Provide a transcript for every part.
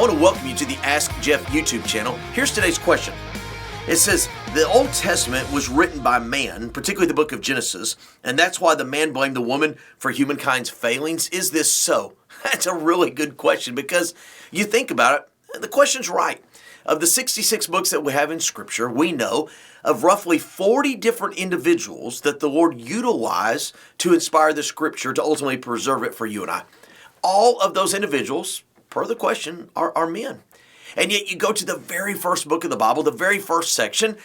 want to welcome you to the Ask Jeff YouTube channel. Here's today's question. It says, the Old Testament was written by man, particularly the book of Genesis, and that's why the man blamed the woman for humankind's failings. Is this so? That's a really good question because you think about it, the question's right. Of the 66 books that we have in Scripture, we know of roughly 40 different individuals that the Lord utilized to inspire the Scripture to ultimately preserve it for you and I. All of those individuals, per the question, are men. And yet you go to the very first book of the Bible, the very first section,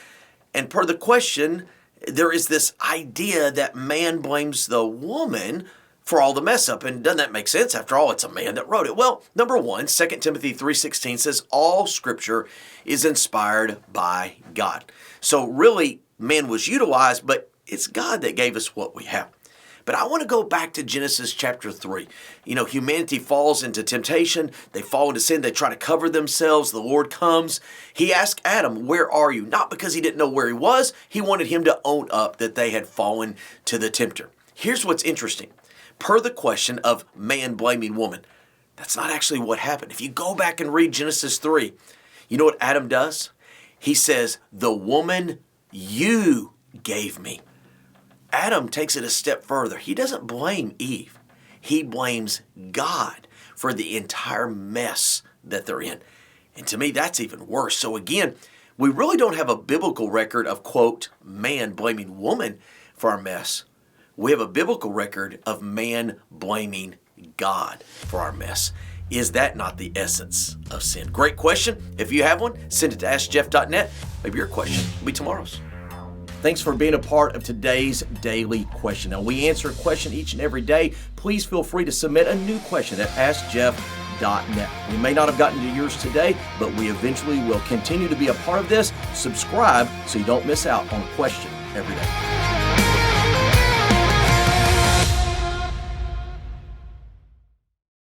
and per the question, there is this idea that man blames the woman for all the mess up. And doesn't that make sense? After all, it's a man that wrote it. Well, number one, 2 Timothy 3:16 says, all Scripture is inspired by God. So really, man was utilized, but it's God that gave us what we have. But I want to go back to Genesis chapter 3. You know, humanity falls into temptation. They fall into sin. They try to cover themselves. The Lord comes. He asked Adam, where are you? Not because he didn't know where he was. He wanted him to own up that they had fallen to the tempter. Here's what's interesting. Per the question of man blaming woman, that's not actually what happened. If you go back and read Genesis 3, you know what Adam does? He says, the woman you gave me. Adam takes it a step further. He doesn't blame Eve. He blames God for the entire mess that they're in. And to me, that's even worse. So again, we really don't have a biblical record of, quote, man blaming woman for our mess. We have a biblical record of man blaming God for our mess. Is that not the essence of sin? Great question. If you have one, send it to AskJeff.net. Maybe your question will be tomorrow's. Thanks for being a part of today's daily question. Now, we answer a question each and every day. Please feel free to submit a new question at AskJeff.net. We may not have gotten to yours today, but we eventually will continue to be a part of this. Subscribe so you don't miss out on a question every day.